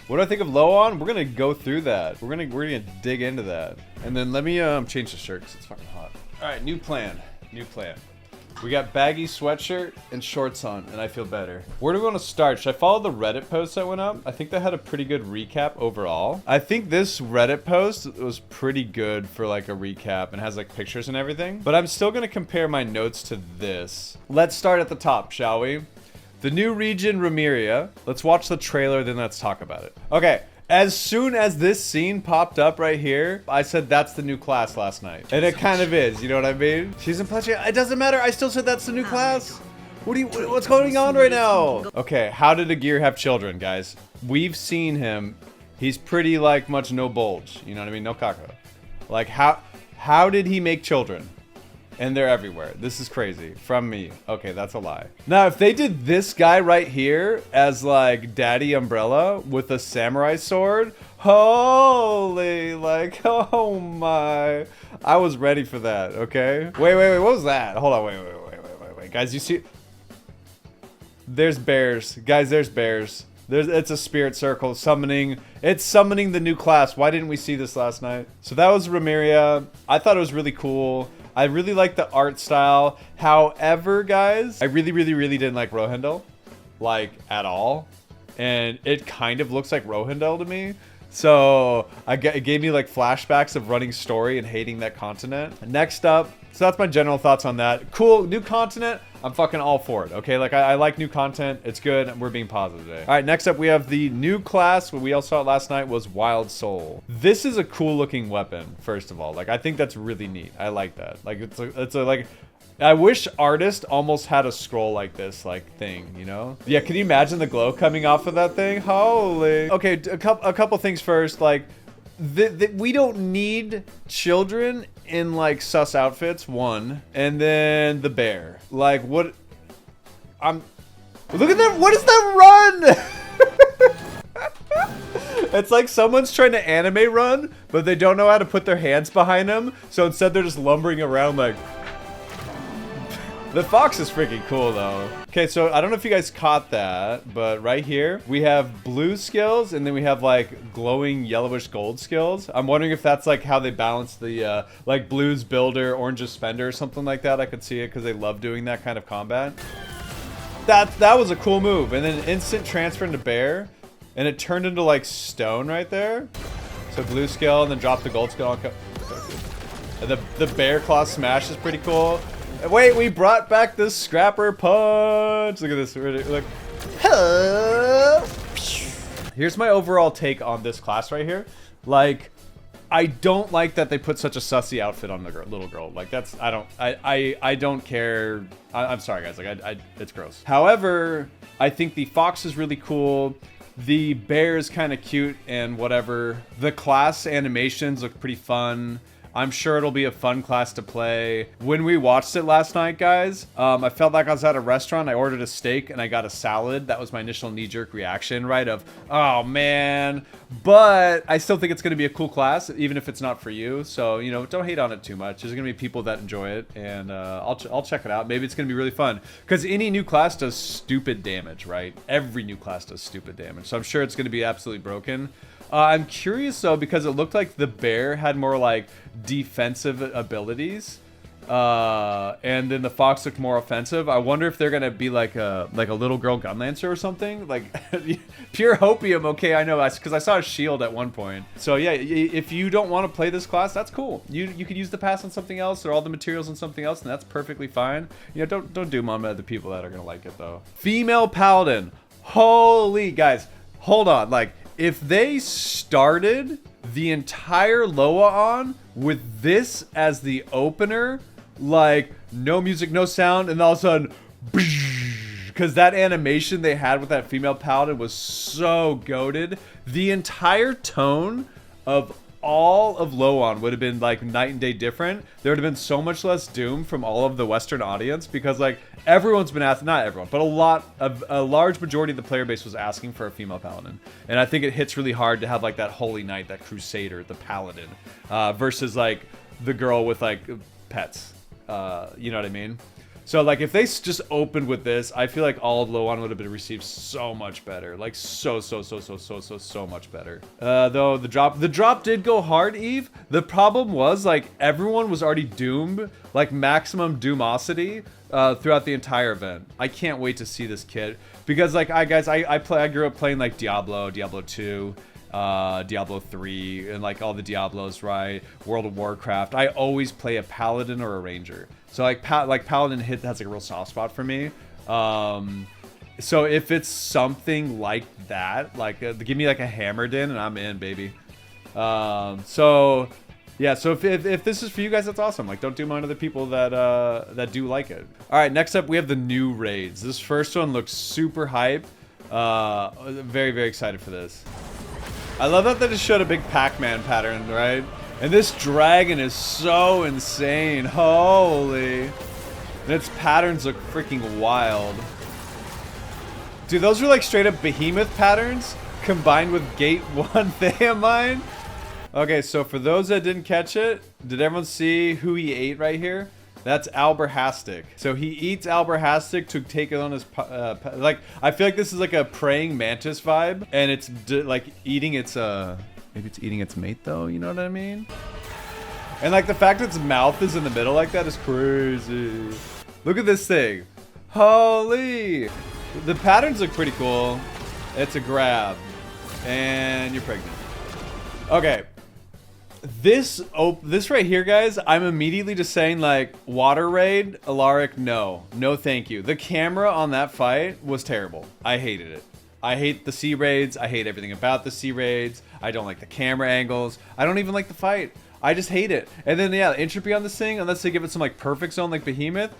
What do I think of LOA ON? We're gonna go through that. We're gonna dig into that. And then let me change the shirt because it's fucking hot. All right, new plan. New plan. We got baggy sweatshirt and shorts on, and I feel better. Where do we want to start? Should I follow the Reddit post that went up? I think they had a pretty good recap overall. I think this Reddit post was pretty good for like a recap and has like pictures and everything. But I'm still gonna compare my notes to this. Let's start at the top, shall we? The new region, Remeria. Let's watch the trailer, then let's talk about it. Okay. As soon as this scene popped up right here, I said that's the new class last night. And it kind of is, you know what I mean? She's in Pledge. It doesn't matter. I still said that's the new class. What's going on right now? Okay, how did Agir have children, guys? We've seen him. He's pretty like much no bulge. You know what I mean? No caca. Like how did he make children? And they're everywhere. This is crazy. From me. Okay, that's a lie. Now, if they did this guy right here as like Daddy Umbrella with a samurai sword, holy, like, oh my. I was ready for that, okay? Wait, what was that? Hold on, wait. Guys, you see? There's bears. Guys, there's bears. It's a spirit circle summoning. It's summoning the new class. Why didn't we see this last night? So that was Remeria. I thought it was really cool. I really like the art style. However, guys, I really didn't like Rohindel, like at all. And it kind of looks like Rohindel to me. So it gave me like flashbacks of running story and hating that continent. Next up, so that's my general thoughts on that. Cool, new continent. I'm fucking all for it, okay? Like, I like new content. It's good, and we're being positive today. All right, next up, we have the new class. What we all saw it last night was Wildsoul. This is a cool-looking weapon, first of all. Like, I think that's really neat. I like that. Like, it's a like... I wish artists almost had a scroll like this, like, thing, you know? Yeah, can you imagine the glow coming off of that thing? Holy... Okay, a couple things first, like... we don't need children in like sus outfits, one, and then the bear. Like what? Look at that! What is that run? It's like someone's trying to anime run, but they don't know how to put their hands behind them, so instead they're just lumbering around like. The fox is freaking cool though. Okay, so I don't know if you guys caught that, but right here we have blue skills and then we have like glowing yellowish gold skills. I'm wondering if that's like how they balance the like blues builder, oranges spender or something like that. I could see it because they love doing that kind of combat. That was a cool move. And then instant transfer into bear and it turned into like stone right there. So blue skill and then drop the gold skill. And the bear claw smash is pretty cool. Wait, we brought back the scrapper punch. Look at this. Look. Here's my overall take on this class right here. Like, I don't like that they put such a sussy outfit on the little girl. Like, that's, I don't care. I'm sorry, guys. Like, it's gross. However, I think the fox is really cool. The bear is kind of cute and whatever. The class animations look pretty fun. I'm sure it'll be a fun class to play. When we watched it last night, guys, I felt like I was at a restaurant. I ordered a steak and I got a salad. That was my initial knee-jerk reaction, right? Of, oh man. But I still think it's going to be a cool class, even if it's not for you. So, you know, don't hate on it too much. There's going to be people that enjoy it, and I'll check it out. Maybe it's going to be really fun. Because any new class does stupid damage, right? Every new class does stupid damage. So I'm sure it's going to be absolutely broken. I'm curious though, because it looked like the bear had more like defensive abilities, and then the fox looked more offensive. I wonder if they're gonna be like a little girl gun lancer or something, like pure hopium. Okay, I know, because I saw a shield at one point. So yeah, if you don't want to play this class, that's cool. You could use the pass on something else or all the materials on something else, and that's perfectly fine. You know, don't doom on the people that are gonna like it though. Female paladin, holy guys, hold on, like. If they started the entire LOA ON with this as the opener, like no music, no sound, and all of a sudden, because that animation they had with that female paladin was so goated, the entire tone of all of LOA ON would have been like night and day different. There would have been so much less doom from all of the Western audience because like everyone's been asking, not everyone, but a large majority of the player base was asking for a female paladin. And I think it hits really hard to have like that holy knight, that crusader, the paladin, versus like the girl with like pets. You know what I mean? So like if they just opened with this, I feel like all of LOA ON would have been received so much better. Like so much better. Though the drop did go hard, Eve. The problem was like everyone was already doomed, like maximum doomosity throughout the entire event. I can't wait to see this kit because like I grew up playing like Diablo 2. Diablo 3 and like all the Diablos, right? World of Warcraft. I always play a Paladin or a Ranger. So like Paladin has like a real soft spot for me. So if it's something like that, like give me like a Hammerden and I'm in, baby. So yeah, so if this is for you guys, that's awesome. Like don't do mind other people that do like it. All right, next up we have the new raids. This first one looks super hype. Very excited for this. I love that they just showed a big Pac-Man pattern, right? And this dragon is so insane. Holy. And its patterns look freaking wild. Dude, those are like straight up behemoth patterns combined with Gate 1 Thaemine. Okay, so for those that didn't catch it, did everyone see who he ate right here? That's Alberhastic. So he eats Alberhastic to take it on his, like, I feel like this is like a praying mantis vibe. And it's like eating its, maybe it's eating its mate though, you know what I mean? And like the fact that its mouth is in the middle like that is crazy. Look at this thing. Holy. The patterns look pretty cool. It's a grab. And you're pregnant. Okay. This right here, guys, I'm immediately just saying, like, water raid, Alaric, no. No thank you. The camera on that fight was terrible. I hated it. I hate the sea raids. I hate everything about the sea raids. I don't like the camera angles. I don't even like the fight. I just hate it. And then, yeah, entropy on this thing, unless they give it some, like, perfect zone like Behemoth.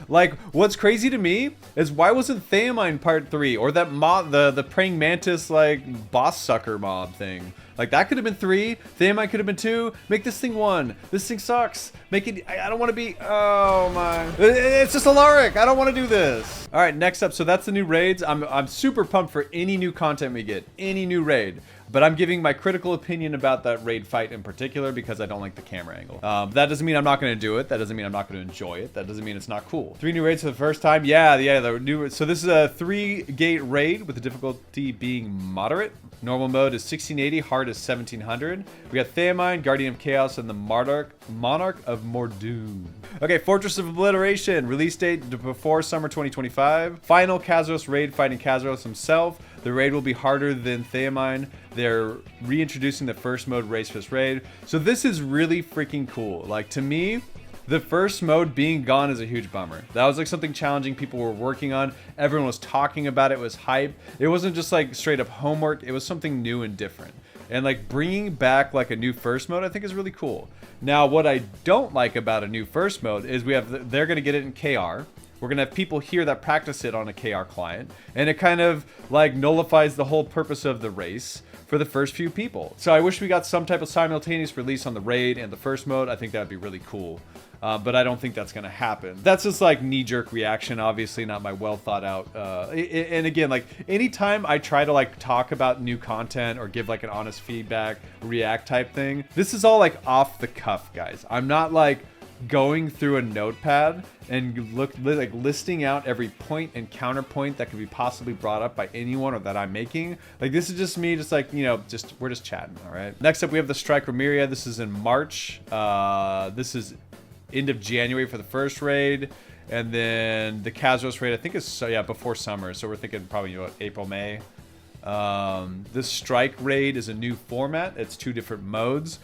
Like, what's crazy to me is why wasn't Thaemine part 3 or that mob, the praying mantis, like, boss sucker mob thing? Like, that could have been 3. Thaemine could have been 2. Make this thing 1. This thing sucks. Make it... I don't want to be... Oh, my... It's just Alaric. I don't want to do this. All right, next up. So that's the new raids. I'm super pumped for any new content we get. Any new raid. But I'm giving my critical opinion about that raid fight in particular because I don't like the camera angle. That doesn't mean I'm not going to do it. That doesn't mean I'm not going to enjoy it. That doesn't mean it's not cool. 3 new raids for the first time. Yeah, the new... So this is a 3-gate raid with the difficulty being moderate. Normal mode is 1680. Hard is 1700. We got Thaemine, Guardian of Chaos, and the Monarch of Mordoon. Okay, Fortress of Obliteration. Release date before summer 2025. Final Kazeros raid fighting Kazeros himself. The raid will be harder than Thaemine. They're reintroducing the first mode race for this raid. So this is really freaking cool. Like, to me, the first mode being gone is a huge bummer. That was like something challenging people were working on. Everyone was talking about it. It was hype. It wasn't just like straight up homework. It was something new and different. And like bringing back like a new first mode, I think is really cool. Now, what I don't like about a new first mode is they're going to get it in KR. We're going to have people here that practice it on a KR client. And it kind of like nullifies the whole purpose of the race for the first few people. So I wish we got some type of simultaneous release on the raid and the first mode. I think that would be really cool. But I don't think that's going to happen. That's just like knee-jerk reaction, obviously not my well thought out. And again, like anytime I try to like talk about new content or give like an honest feedback, react type thing, this is all like off the cuff, guys. I'm not like going through a notepad and like listing out every point and counterpoint that could be possibly brought up by anyone or that I'm making. Like this is just me, just like, you know, we're just chatting. All right. Next up, we have the Strike Remeria. This is in March. This is end of January for the first raid, and then the Kazeros raid I think is before summer, so we're thinking probably April, May. This Strike raid is a new format. It's 2 different modes.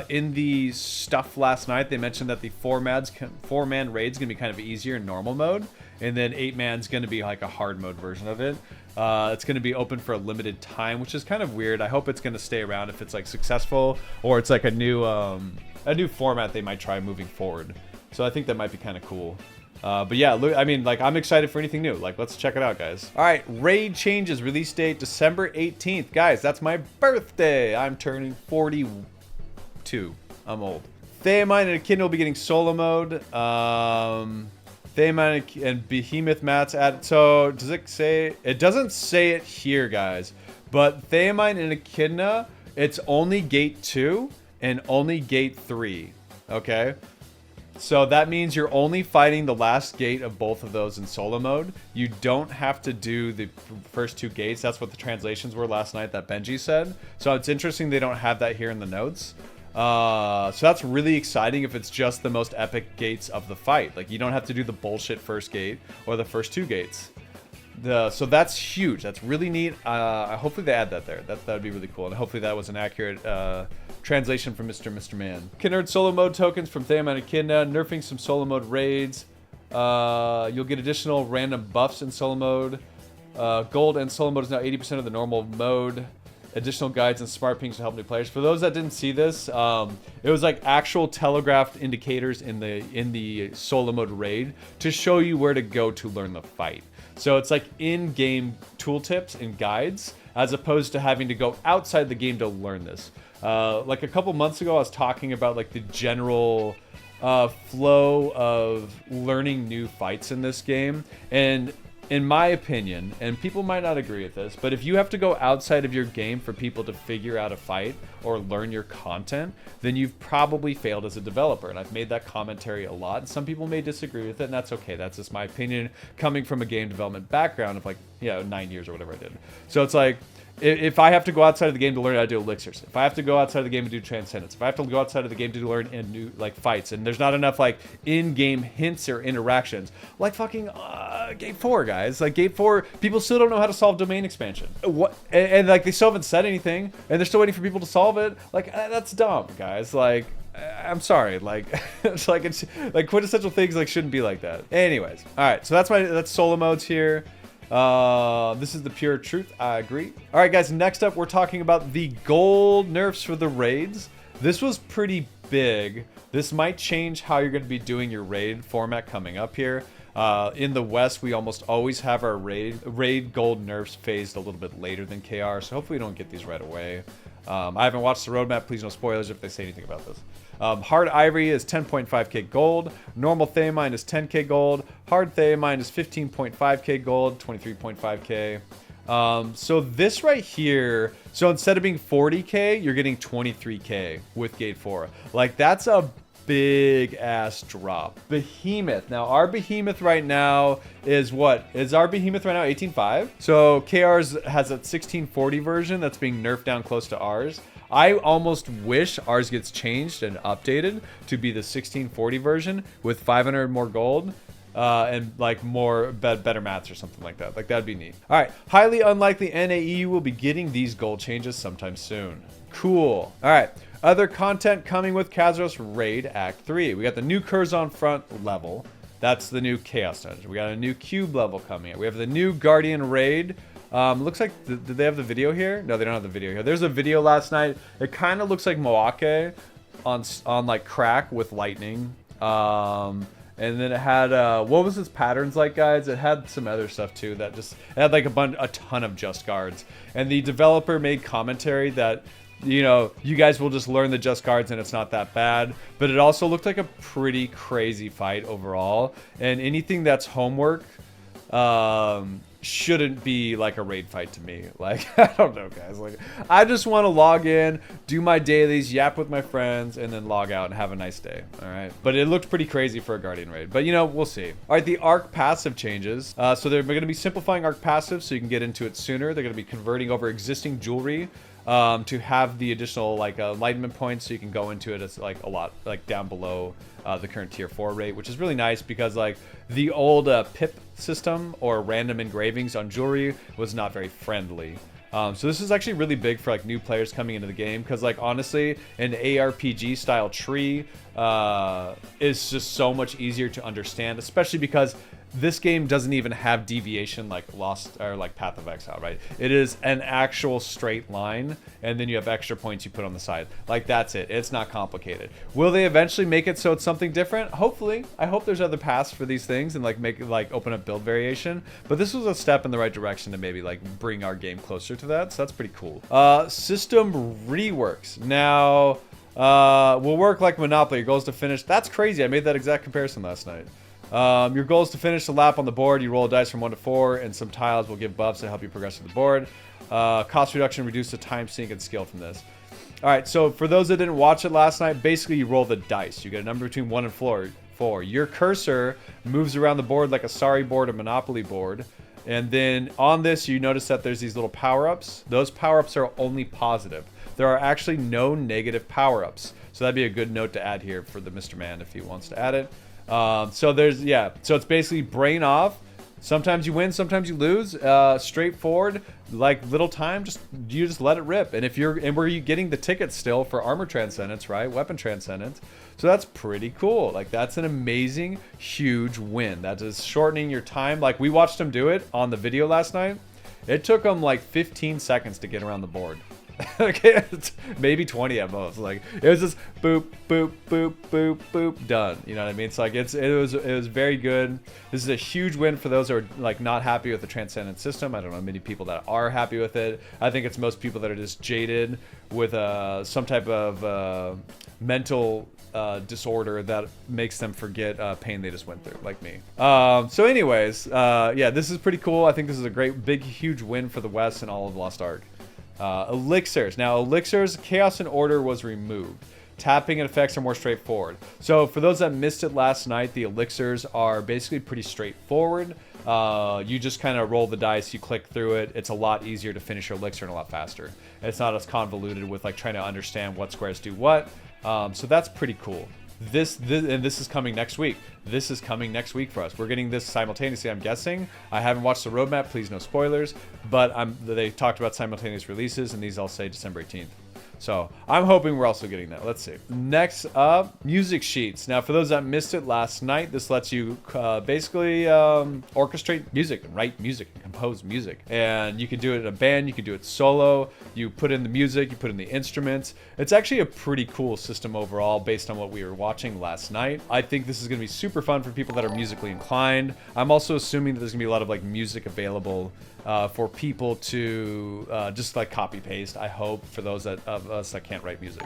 In the stuff last night they mentioned that the 4-man raid's gonna be kind of easier in normal mode, and then 8-man's gonna be like a hard mode version of it. It's going to be open for a limited time, which is kind of weird. I hope it's going to stay around if it's like successful, or it's like a new format they might try moving forward. So I think that might be kind of cool. But yeah, look, I mean, like I'm excited for anything new. Like, let's check it out, guys. All right, raid changes. Release date December 18th. Guys, that's my birthday. I'm turning 42. I'm old. Thaemine and Echidna will be getting solo mode. Thaemine and Behemoth mats added. So does it say? It doesn't say it here, guys. But Thaemine and Echidna, it's only gate 2 and only gate 3. Okay. So that means you're only fighting the last gate of both of those in solo mode. You don't have to do the first 2 gates. That's what the translations were last night that Benji said. So it's interesting they don't have that here in the notes. So that's really exciting if it's just the most epic gates of the fight. Like, you don't have to do the bullshit first gate or the first 2 gates. So that's huge. That's really neat. Hopefully they add that there. That would be really cool. And hopefully that was an accurate translation from Mr. Man. Can earn solo mode tokens from Thaemine and Echidna, nerfing some solo mode raids. You'll get additional random buffs in solo mode. Gold and solo mode is now 80% of the normal mode. Additional guides and smart pings to help new players. For those that didn't see this, it was like actual telegraphed indicators in the solo mode raid to show you where to go to learn the fight. So it's like in-game tooltips and guides, as opposed to having to go outside the game to learn this. Like a couple months ago, I was talking about like the general flow of learning new fights in this game, and in my opinion, and people might not agree with this, but if you have to go outside of your game for people to figure out a fight or learn your content, then you've probably failed as a developer. And I've made that commentary a lot, and some people may disagree with it, and that's okay. That's just my opinion coming from a game development background of like, 9 years or whatever I did. So it's like, if I have to go outside of the game to learn how to do Elixirs, if I have to go outside of the game to do Transcendence, if I have to go outside of the game to learn new like fights, and there's not enough like in-game hints or interactions, like fucking Gate 4, guys. Like Gate 4, people still don't know how to solve domain expansion. What? And like they still haven't said anything, and they're still waiting for people to solve it. Like that's dumb, guys. Like I'm sorry. Like it's like quintessential things like shouldn't be like that. Anyways, all right. So that's solo modes here. This is the pure truth. I agree. All right, guys. Next up, we're talking about the gold nerfs for the raids. This was pretty big. This might change how you're going to be doing your raid format coming up here. In the West, we almost always have our raid gold nerfs phased a little bit later than KR, so hopefully we don't get these right away. I haven't watched the roadmap. Please no spoilers if they say anything about this. Hard Ivory is 10.5k gold. Normal Thaemine is 10k gold. Hard Thaemine is 15.5k gold, 23.5k. So this right here, so instead of being 40k, you're getting 23k with Gate 4. Like, that's a big ass drop. Behemoth. Now, our Behemoth right now is what? Is our Behemoth right now 18.5? So KR's has a 1640 version that's being nerfed down close to ours. I almost wish ours gets changed and updated to be the 1640 version with 500 more gold and like more better mats or something like that. Like, that'd be neat. All right, highly unlikely NAE will be getting these gold changes sometime soon. Cool. All right, other content coming with Kazeros Raid Act 3. We got the new Curzon front level. That's the new Chaos Dungeon. We got a new Cube level coming in. We have the new Guardian Raid. Looks like, did they have the video here? No, they don't have the video here. There's a video last night. It kind of looks like Moake on like crack with lightning. And then it had, what was its patterns like, guys? It had some other stuff too that just, it had like a ton of Just Guards. And the developer made commentary that, you guys will just learn the Just Guards and it's not that bad. But it also looked like a pretty crazy fight overall. And anything that's homework, shouldn't be like a raid fight to me. Like, I don't know, guys. Like, I just want to log in, do my dailies, yap with my friends, and then log out and have a nice day. All right. But it looked pretty crazy for a Guardian raid. But, we'll see. All right, the Ark Passive changes. So they're going to be simplifying Ark Passive so you can get into it sooner. They're going to be converting over existing jewelry to have the additional like enlightenment points, so you can go into it as like a lot like down below the current tier 4 rate, which is really nice because like the old pip system or random engravings on jewelry was not very friendly. So this is actually really big for like new players coming into the game because like honestly an ARPG style tree is just so much easier to understand, especially because this game doesn't even have deviation like Lost or like Path of Exile, right? It is an actual straight line, and then you have extra points you put on the side. Like, that's it. It's not complicated. Will they eventually make it so it's something different? Hopefully. I hope there's other paths for these things and like make it like open up build variation. But this was a step in the right direction to maybe like bring our game closer to that. So that's pretty cool. System reworks. Now, will work like Monopoly. Your goal is to finish. That's crazy. I made that exact comparison last night. Your goal is to finish the lap on the board. You roll a dice from 1 to 4, and some tiles will give buffs to help you progress to the board. Cost reduction, reduce the time sink and skill from this. All right, so for those that didn't watch it last night, basically you roll the dice. You get a number between 1 and 4. 4. Your cursor moves around the board like a Sorry board or Monopoly board. And then on this, you notice that there's these little power-ups. Those power-ups are only positive. There are actually no negative power-ups. So that'd be a good note to add here for the Mr. Man if he wants to add it. So there's, yeah. So it's basically brain off. Sometimes you win, sometimes you lose. Straightforward, like little time, you just let it rip. And we're getting the tickets still for armor transcendence, right? Weapon transcendence. So that's pretty cool. Like that's an amazing, huge win. That is shortening your time. Like we watched him do it on the video last night. It took him like 15 seconds to get around the board. Okay, maybe 20 at most. Like it was just boop, boop, boop, boop, boop, done. You know what I mean? So like it was very good. This is a huge win for those who are like not happy with the Transcendence system. I don't know many people that are happy with it. I think it's most people that are just jaded with some type of mental disorder that makes them forget pain they just went through, like me. So anyways, yeah, this is pretty cool. I think this is a great, big, huge win for the West and all of Lost Ark. Elixirs. Now, Elixirs, Chaos and Order was removed. Tapping and effects are more straightforward. So for those that missed it last night, the Elixirs are basically pretty straightforward. You just kind of roll the dice, you click through it. It's a lot easier to finish your Elixir and a lot faster. It's not as convoluted with like trying to understand what squares do what. So that's pretty cool. This is coming next week. This is coming next week for us. We're getting this simultaneously, I'm guessing. I haven't watched the roadmap, please no spoilers. But they talked about simultaneous releases, and these all say December 18th. So I'm hoping we're also getting that. Let's see. Next up, music sheets. Now, for those that missed it last night, this lets you basically orchestrate music and write music and compose music. And you can do it in a band. You can do it solo. You put in the music. You put in the instruments. It's actually a pretty cool system overall based on what we were watching last night. I think this is going to be super fun for people that are musically inclined. I'm also assuming that there's going to be a lot of like music available for people to just like copy paste, I hope, for those of us that can't write music.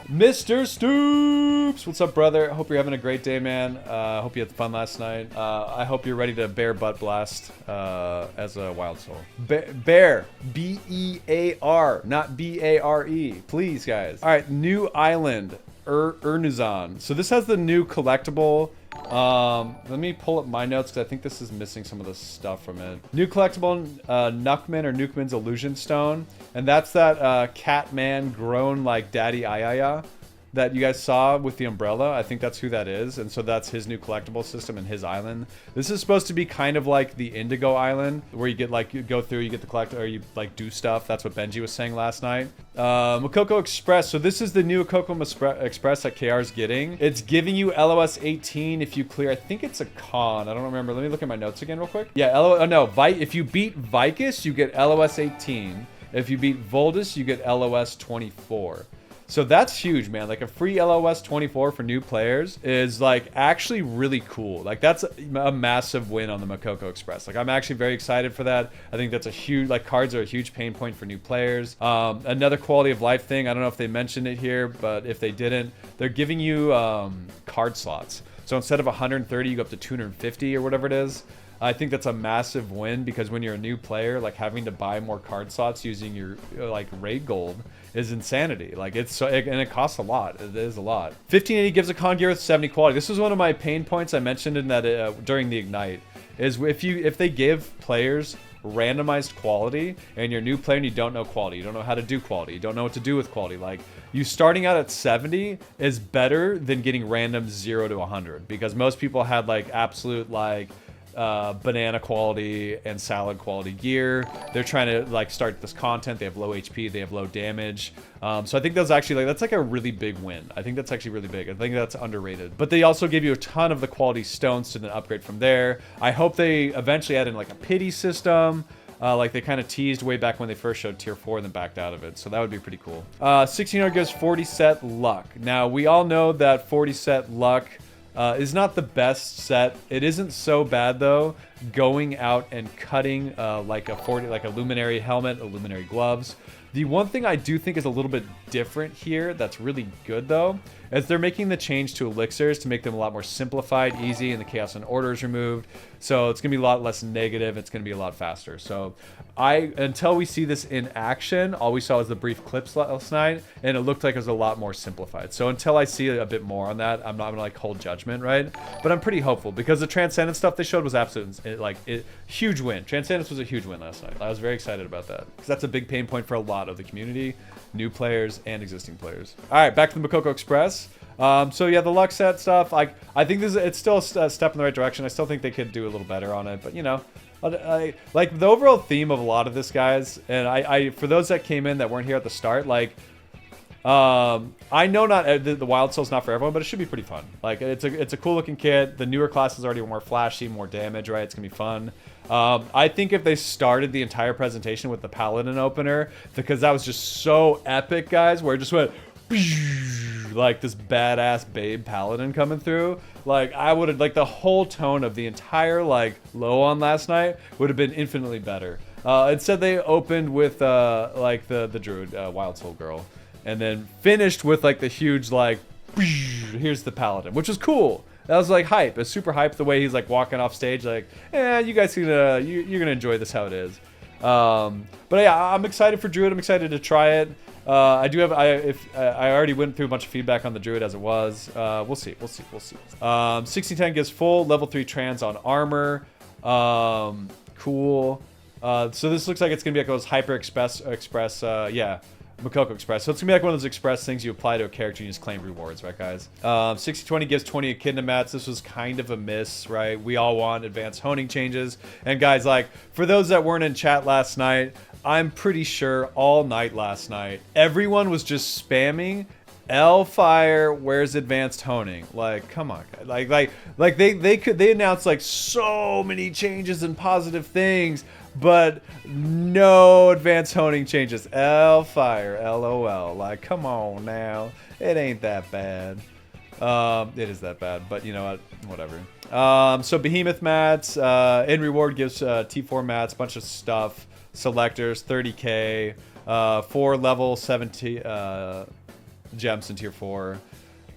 Mr. Stoops, what's up, brother? I hope you're having a great day, man. I hope you had fun last night. I hope you're ready to bear butt blast as a wild soul. Bear, B-E-A-R, not B-A-R-E. Please, guys. All right, new island, Urnazan. So this has the new collectible. Let me pull up my notes because I think this is missing some of the stuff from it. New collectible, Nuckman or Nukeman's Illusion Stone. And that's that cat man grown like Daddy Ayaya that you guys saw with the umbrella. I think that's who that is. And so that's his new collectible system and his island. This is supposed to be kind of like the Indigo Island where you get like, you go through, you get the collect, or you like do stuff. That's what Benji was saying last night. Makoko Express. So this is the new Makoko Express that KR's getting. It's giving you LOS 18 if you clear, I think it's a con. I don't remember. Let me look at my notes again real quick. Yeah, if you beat Vicus, you get LOS 18. If you beat Voldus, you get LOS 24. So that's huge, man. Like a free LOS 24 for new players is like actually really cool. Like that's a massive win on the Makoko Express. Like I'm actually very excited for that. I think that's a huge, like cards are a huge pain point for new players. Another quality of life thing. I don't know if they mentioned it here, but if they didn't, they're giving you card slots. So instead of 130, you go up to 250 or whatever it is. I think that's a massive win because when you're a new player, like having to buy more card slots using your like raid gold is insanity. Like it's so, and it costs a lot. It is a lot. 1580 gives a con gear with 70 quality. This was one of my pain points I mentioned in that during the Ignite. Is if they give players randomized quality and you're a new player and you don't know quality, you don't know how to do quality, you don't know what to do with quality, like you starting out at 70 is better than getting random 0 to 100 because most people had like absolute like banana quality and salad quality gear. They're trying to like start this content. They have low HP, they have low damage. So I think that's actually like, that's like a really big win. I think that's actually really big. I think that's underrated. But they also give you a ton of the quality stones to then upgrade from there. I hope they eventually add in like a pity system. Like they kind of teased way back when they first showed tier 4 and then backed out of it. So that would be pretty cool. 1600 gives 40 set luck. Now we all know that 40 set luck is not the best set. It isn't so bad though going out and cutting like a luminary helmet, a luminary gloves. The one thing I do think is a little bit different here that's really good though, is they're making the change to elixirs to make them a lot more simplified, easy, and the chaos and order is removed. So it's gonna be a lot less negative, it's gonna be a lot faster. So until we see this in action, all we saw was the brief clips last night, and it looked like it was a lot more simplified. So until I see a bit more on that, I'm not gonna like hold judgment, right? But I'm pretty hopeful because the Transcendence stuff they showed was absolutely huge win. Transcendence was a huge win last night. I was very excited about that because that's a big pain point for a lot of the community, new players and existing players. All right, back to the Makoko Express. So yeah, the luck set stuff, I think it's still a step in the right direction. I still think they could do a little better on it, but you know, I like the overall theme of a lot of this, guys. And I for those that came in that weren't here at the start, like, I know not the Wildsoul's not for everyone, but it should be pretty fun. Like it's a cool looking kit. The newer class is already more flashy, more damage, right? It's gonna be fun. I think if they started the entire presentation with the Paladin opener, because that was just so epic, guys, where it just went like this badass babe Paladin coming through. Like I would have, like the whole tone of the entire like low on last night would have been infinitely better. Instead they opened with like the druid Wildsoul girl, and then finished with like the huge like here's the Paladin, which was cool. That was like hype. It's super hype the way he's like walking off stage, like, you guys you're gonna enjoy this how it is. But yeah, I'm excited for Druid. I'm excited to try it. I already went through a bunch of feedback on the Druid as it was. We'll see. 1610 gives full level 3 trans on armor. Cool. So this looks like it's gonna be like those hyper express. Makoko Express. So it's gonna be like one of those express things you apply to a character and you just claim rewards, right, guys? 6020 gives 20 Echidna mats. This was kind of a miss, right? We all want advanced honing changes. And guys, like, for those that weren't in chat last night, I'm pretty sure all night last night, everyone was just spamming Fire, where's advanced honing? Like, come on, guys. Like they announced like so many changes and positive things, but no advanced honing changes. Fire, LOL. Like, come on now. It ain't that bad. It is that bad, but you know what? Whatever. So Behemoth mats, in reward gives T4 mats, bunch of stuff, selectors, 30k, 4 level 70 gems in tier 4.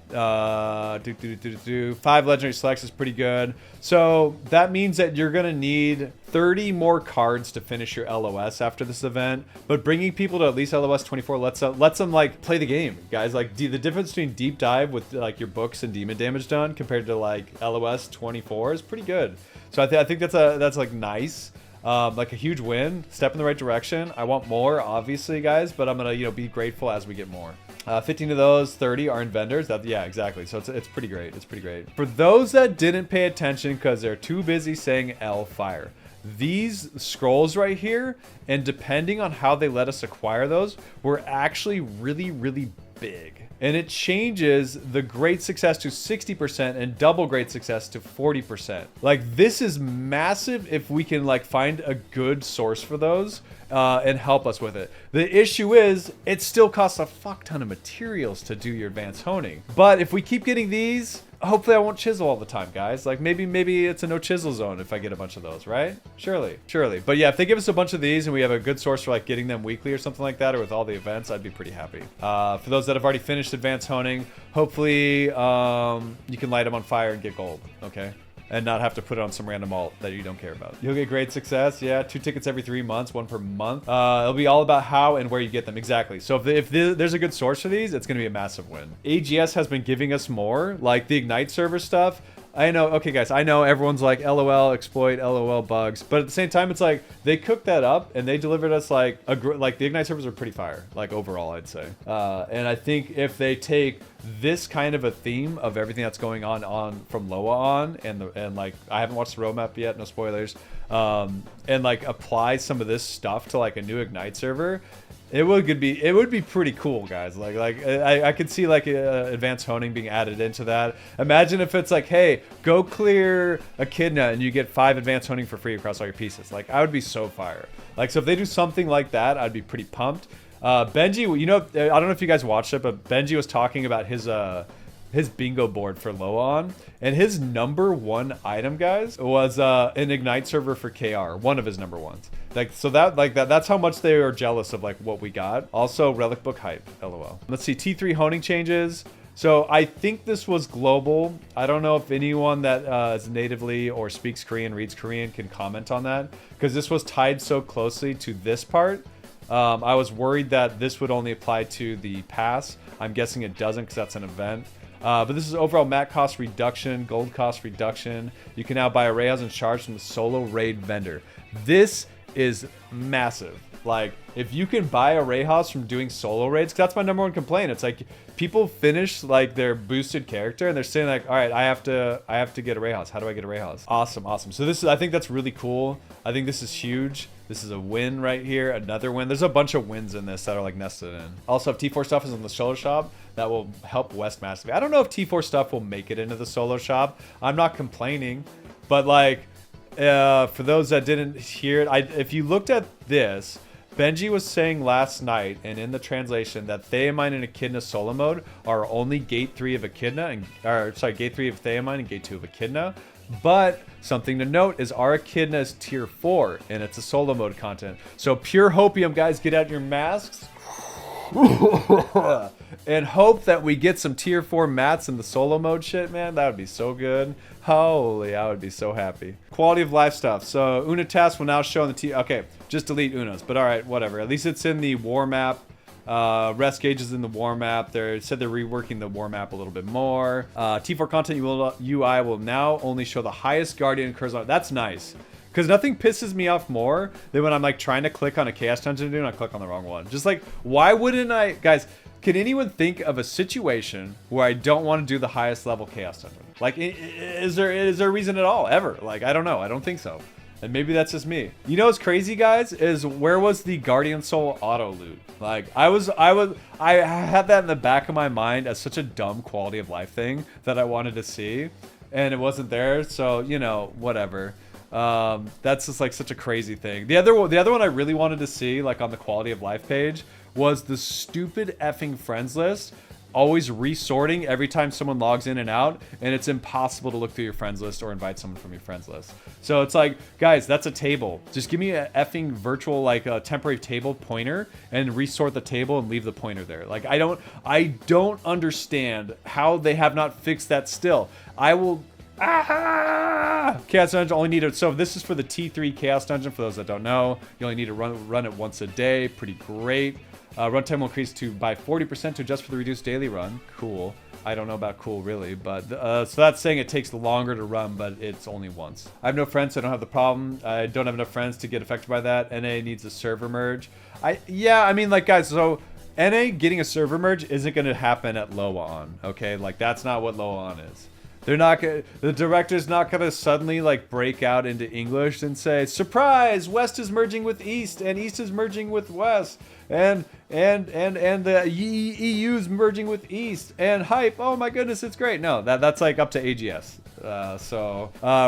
5 legendary selects is pretty good. So that means that you're gonna need 30 more cards to finish your LOS after this event. But bringing people to at least LOS 24 lets them like play the game, guys. Like the difference between deep dive with like your books and demon damage done compared to like LOS 24 is pretty good. So I think that's like nice. Like a huge win, step in the right direction. I want more, obviously, guys, but I'm gonna be grateful as we get more. 15 of those, 30 are in vendors. Yeah, exactly. So it's pretty great. It's pretty great. For those that didn't pay attention because they're too busy saying Fire, these scrolls right here, and depending on how they let us acquire those, were actually really, really big. And it changes the great success to 60% and double great success to 40%. Like, this is massive if we can like find a good source for those and help us with it. The issue is it still costs a fuck ton of materials to do your advanced honing. But if we keep getting these, hopefully I won't chisel all the time, guys. Like maybe it's a no chisel zone if I get a bunch of those, right? Surely. But yeah, if they give us a bunch of these and we have a good source for like getting them weekly or something like that, or with all the events, I'd be pretty happy. For those that have already finished advanced honing, hopefully you can light them on fire and get gold, okay? And not have to put it on some random alt that you don't care about. You'll get great success. Yeah, 2 tickets every 3 months, 1 per month. It'll be all about how and where you get them. Exactly. So if there's a good source for these, it's going to be a massive win. AGS has been giving us more, like the Ignite server stuff. I know, okay guys, I know everyone's like LOL exploit, LOL bugs, but at the same time, it's like they cooked that up and they delivered us like the Ignite servers are pretty fire, like overall, I'd say. And I think if they take this kind of a theme of everything that's going on from LOA on, and like I haven't watched the roadmap yet, no spoilers, and like apply some of this stuff to like a new Ignite server, it would be pretty cool, guys. Like I could see like advanced honing being added into that. Imagine if it's like, hey, go clear Echidna and you get 5 advanced honing for free across all your pieces. Like, I would be so fire. Like, so if they do something like that, I'd be pretty pumped. Benji, you know, I don't know if you guys watched it, but Benji was talking about his his bingo board for LOA ON, and his #1 item, guys, was an Ignite server for KR, one of his #1s. Like, so that's how much they are jealous of like what we got. Also, relic book hype, LOL. Let's see, T3 honing changes. So I think this was global. I don't know if anyone that is natively or speaks Korean, reads Korean, can comment on that, because this was tied so closely to this part. I was worried that this would only apply to the pass. I'm guessing it doesn't, because that's an event. But this is overall mat cost reduction, gold cost reduction. You can now buy array houses and shards from the solo raid vendor. This is massive. Like, if you can buy a Ray House from doing solo raids, 'cause that's my #1 complaint. It's like people finish like their boosted character and they're saying like, all right, I have to get a Ray House. How do I get a Ray House? Awesome, awesome. So this is, I think that's really cool. I think this is huge. This is a win right here, another win. There's a bunch of wins in this that are like nested in. Also, if T4 stuff is in the solo shop, that will help West massively. I don't know if T4 stuff will make it into the solo shop. I'm not complaining, but like, for those that didn't hear it, if you looked at this, Benji was saying last night, and in the translation, that Thaemine and Echidna solo mode are only gate 3 of Echidna, gate 3 of Thaemine and gate 2 of Echidna. But something to note is our Echidna is tier 4, and it's a solo mode content. So pure hopium, guys, get out your masks. And hope that we get some tier 4 mats in the solo mode shit, man. That would be so good. Holy, I would be so happy. Quality of life stuff. So Una task will now show on the okay, just delete Una's, but all right, whatever. At least it's in the war map. Rest gauge is in the war map. They said they're reworking the war map a little bit more. T4 content UI will now only show the highest guardian occurs on. That's nice. Because nothing pisses me off more than when I'm like trying to click on a chaos dungeon and I click on the wrong one. Just like, why wouldn't I, guys, can anyone think of a situation where I don't want to do the highest level chaos dungeon? Like, is there a reason at all, ever? Like, I don't know. I don't think so. And maybe that's just me. You know what's crazy, guys, is where was the Guardian Soul auto loot? Like, I had that in the back of my mind as such a dumb quality of life thing that I wanted to see, and it wasn't there. So, you know, whatever. That's just like such a crazy thing. The other one I really wanted to see, like on the quality of life page, was the stupid effing friends list always resorting every time someone logs in and out, and it's impossible to look through your friends list or invite someone from your friends list. So it's like, guys, that's a table. Just give me a effing virtual, like a temporary table pointer and resort the table and leave the pointer there. Like, I don't understand how they have not fixed that still. I will... Chaos Dungeon only need it. So this is for the T3 Chaos Dungeon. For those that don't know, you only need to run it once a day. Pretty great. Runtime will increase by 40% to adjust for the reduced daily run. Cool. I don't know about cool really, but so that's saying it takes longer to run, but it's only once. I have no friends, so I don't have the problem. I don't have enough friends to get affected by that. NA needs a server merge. Yeah, I mean, like, guys, so NA getting a server merge isn't going to happen at LOA ON, okay? Like, that's not what LOA ON is. They're not gonna, the director's not gonna suddenly like break out into English and say, surprise, West is merging with East and East is merging with West and the EU's merging with East and hype. Oh my goodness, it's great. No, that's like up to AGS.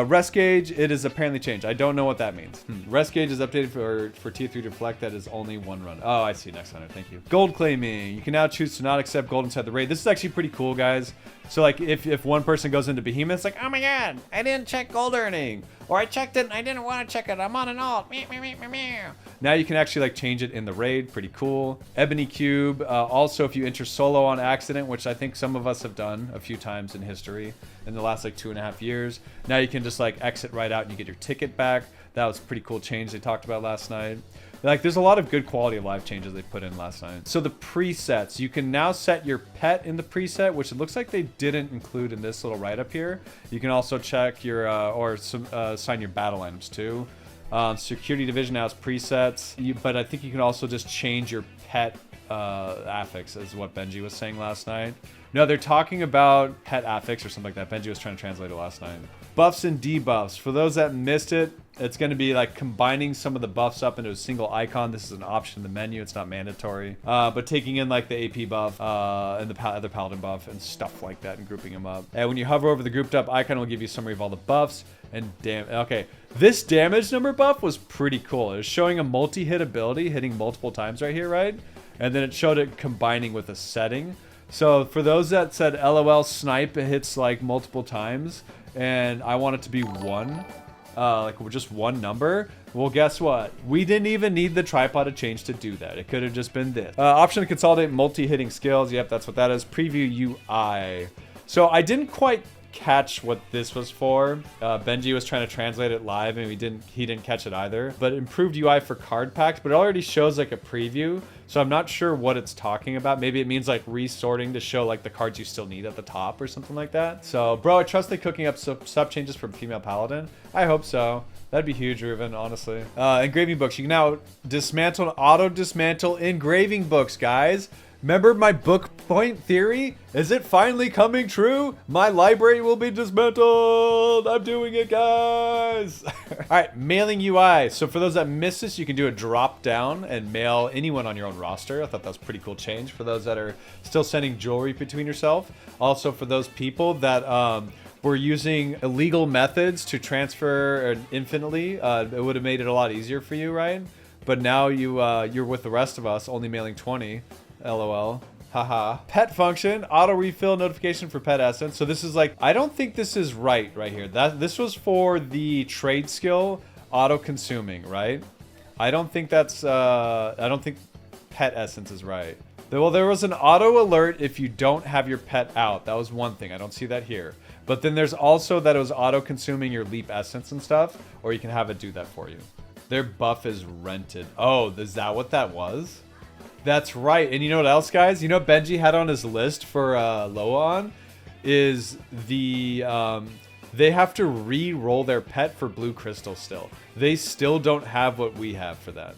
Rest gauge, it is apparently changed. I don't know what that means. Rest gauge is updated for T3 to reflect that is only one run. Oh, I see. Next hunter. Thank you. Gold claiming. You can now choose to not accept gold inside the raid. This is actually pretty cool, guys. So like if one person goes into Behemoth, it's like, oh my god, I didn't check gold earning. Or I checked it and I didn't want to check it. I'm on an alt. Now you can actually like change it in the raid. Pretty cool. Ebony Cube. Also, if you enter solo on accident, which I think some of us have done a few times in history in the last like 2.5 years, now you can just like exit right out and you get your ticket back. That was a pretty cool change they talked about last night. Like, there's a lot of good quality of life changes they put in last night. So the presets, you can now set your pet in the preset, which it looks like they didn't include in this little write-up here. You can also check your, assign your battle items too. Security Division now has presets, but I think you can also just change your pet affix, is what Benji was saying last night. No, they're talking about pet affix or something like that. Benji was trying to translate it last night. Buffs and debuffs. For those that missed it, it's going to be like combining some of the buffs up into a single icon. This is an option in the menu. It's not mandatory. But taking in like the AP buff and the other Paladin buff and stuff like that and grouping them up. And when you hover over the grouped up icon, it will give you a summary of all the buffs and okay, this damage number buff was pretty cool. It was showing a multi-hit ability hitting multiple times right here, right? And then it showed it combining with a setting. So for those that said LOL snipe, it hits like multiple times, and I want it to be one, like just one number. Well, guess what? We didn't even need the tripod to change to do that. It could have just been this. Option to consolidate multi-hitting skills. Yep, that's what that is. Preview UI. So I didn't quite catch what this was for. Benji was trying to translate it live and he didn't catch it either. But improved UI for card packs, but it already shows like a preview. So I'm not sure what it's talking about. Maybe it means like resorting to show like the cards you still need at the top or something like that. So bro, I trust they cooking up sub changes from female Paladin. I hope so. That'd be huge, Ruben, honestly. Engraving books. You can now dismantle and auto-dismantle engraving books, guys. Remember my book point theory? Is it finally coming true? My library will be dismantled. I'm doing it, guys. All right, mailing UI. So for those that missed this, you can do a drop down and mail anyone on your own roster. I thought that was a pretty cool change for those that are still sending jewelry between yourself. Also for those people that were using illegal methods to transfer infinitely, it would have made it a lot easier for you, right? But now you're with the rest of us, only mailing 20. LOL. Haha. Pet function, auto refill notification for pet essence. So this is like, I don't think this is right here. This was for the trade skill auto consuming, right? I don't think that's, I don't think pet essence is right. Well, there was an auto alert if you don't have your pet out. That was one thing. I don't see that here. But then there's also that it was auto consuming your leap essence and stuff, or you can have it do that for you. Their buff is rented. Oh, is that what that was? That's right. And you know what else, guys? You know what Benji had on his list for LOA on? Is the... they have to re-roll their pet for blue crystal still. They still don't have what we have for that.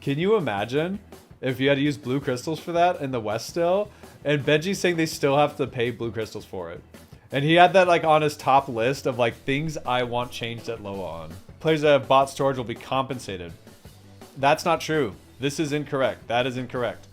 Can you imagine if you had to use blue crystals for that in the West still? And Benji's saying they still have to pay blue crystals for it. And he had that like on his top list of like things I want changed at LOA on. Players that have bought storage will be compensated. That's not true. This is incorrect. That is incorrect.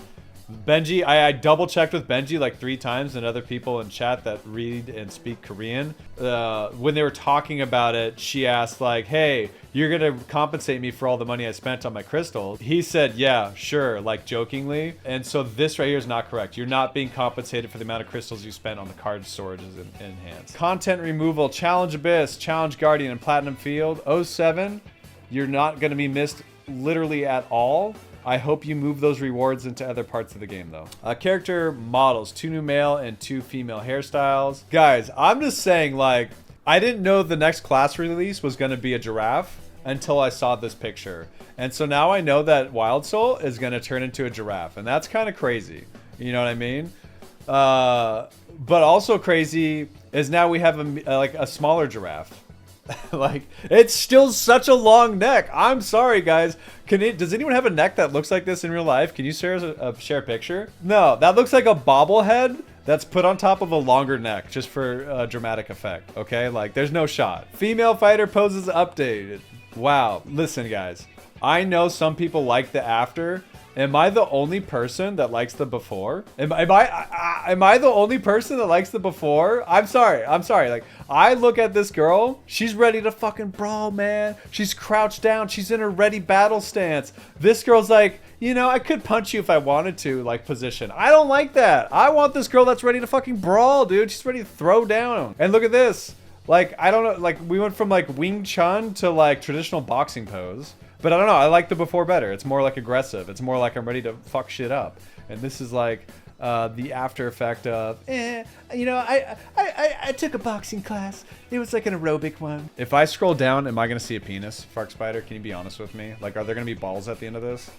Benji, I double checked with Benji like 3 times and other people in chat that read and speak Korean. When they were talking about it, she asked like, hey, you're going to compensate me for all the money I spent on my crystals. He said, yeah, sure, like jokingly. And so this right here is not correct. You're not being compensated for the amount of crystals you spent on the card storages enhanced. Content removal, Challenge Abyss, Challenge Guardian, and Platinum Field. 07, you're not going to be missed literally at all. I hope you move those rewards into other parts of the game, though. Character models, 2 new male and 2 female hairstyles. Guys, I'm just saying, like, I didn't know the next class release was going to be a giraffe until I saw this picture. And so now I know that Wildsoul is going to turn into a giraffe, and that's kind of crazy. You know what I mean? But also crazy is now we have a smaller giraffe. Like, it's still such a long neck. I'm sorry, guys. Does anyone have a neck that looks like this in real life? Can you share a picture? No, that looks like a bobblehead that's put on top of a longer neck just for dramatic effect, okay? Like, there's no shot. Female fighter poses updated. Wow. Listen, guys. I know some people like the after. Am I the only person that likes the before? Am I the only person that likes the before? I'm sorry. Like, I look at this girl. She's ready to fucking brawl, man. She's crouched down. She's in her ready battle stance. This girl's like, you know, I could punch you if I wanted to, like, position. I don't like that. I want this girl that's ready to fucking brawl, dude. She's ready to throw down. And look at this. Like, I don't know. Like, we went from, like, Wing Chun to, like, traditional boxing pose. But I don't know, I like the before better. It's more like aggressive. It's more like I'm ready to fuck shit up. And this is like the after effect of, you know, I took a boxing class. It was like an aerobic one. If I scroll down, am I going to see a penis, Fark Spider? Can you be honest with me? Like, are there going to be balls at the end of this?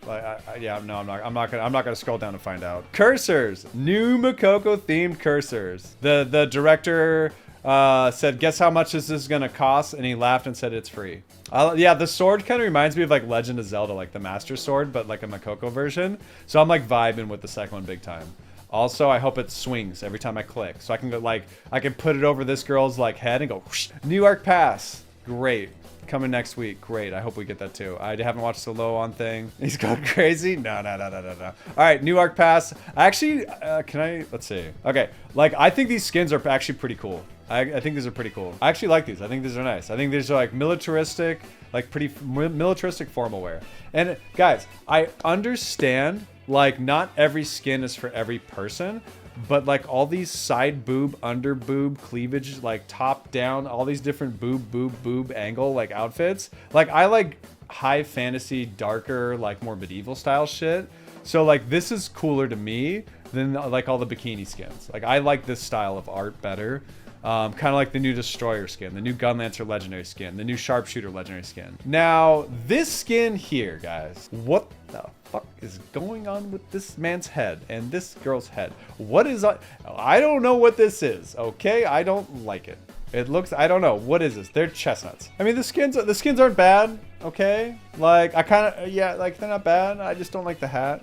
Like, yeah, no, I'm not gonna scroll down to find out. Cursors, new Makoko themed cursors. The director said, guess how much is this gonna cost? And he laughed and said it's free. Yeah, the sword kind of reminds me of like Legend of Zelda, like the Master Sword, but like a Makoko version. So I'm like vibing with the second one big time. Also, I hope it swings every time I click. So I can go like, I can put it over this girl's like head and go, whoosh. New Ark Pass. Great. Coming next week. Great. I hope we get that too. I haven't watched the LOA on thing. He's going crazy. No. All right. New Ark Pass. Actually, let's see. Okay. Like, I think these skins are actually pretty cool. I think these are pretty cool. I actually like these. I think these are nice. I think these are like militaristic, like pretty militaristic formal wear. And guys, I understand like not every skin is for every person, but like all these side boob, under boob, cleavage, like top down, all these different boob angle like outfits. Like I like high fantasy, darker, like more medieval style shit. So like this is cooler to me than like all the bikini skins. Like I like this style of art better. Kind of like the new Destroyer skin, the new Gunlancer legendary skin, the new Sharpshooter legendary skin. Now, this skin here, guys, what the fuck is going on with this man's head and this girl's head? What is... I don't know what this is, okay? I don't like it. It looks... I don't know. What is this? They're chestnuts. I mean, the skins aren't bad, okay? Like, I kind of... Yeah, like, they're not bad. I just don't like the hat.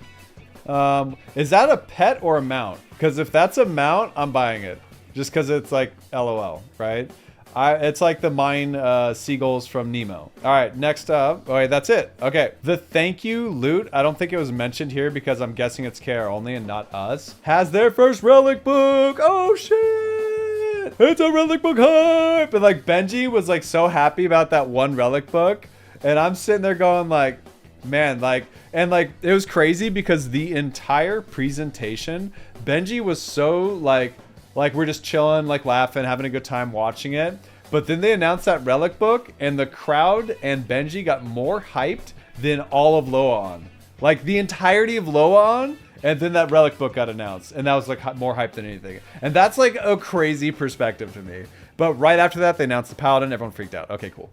Is that a pet or a mount? Because if that's a mount, I'm buying it. Just because it's like LOL, right? It's like the mine seagulls from Nemo. All right, next up. Oh, wait, that's it. Okay, the thank you loot. I don't think it was mentioned here because I'm guessing it's KR only and not us. Has their first relic book. Oh, shit. It's a relic book hype. And like Benji was like so happy about that one relic book. And I'm sitting there going like, man, like, and like, it was crazy because the entire presentation, Benji was so like we're just chilling, like laughing, having a good time watching it. But then they announced that relic book and the crowd and Benji got more hyped than all of LOA ON. Like the entirety of LOA ON, and then that relic book got announced. And that was like more hype than anything. And that's like a crazy perspective to me. But right after that, they announced the Paladin. Everyone freaked out. Okay, cool.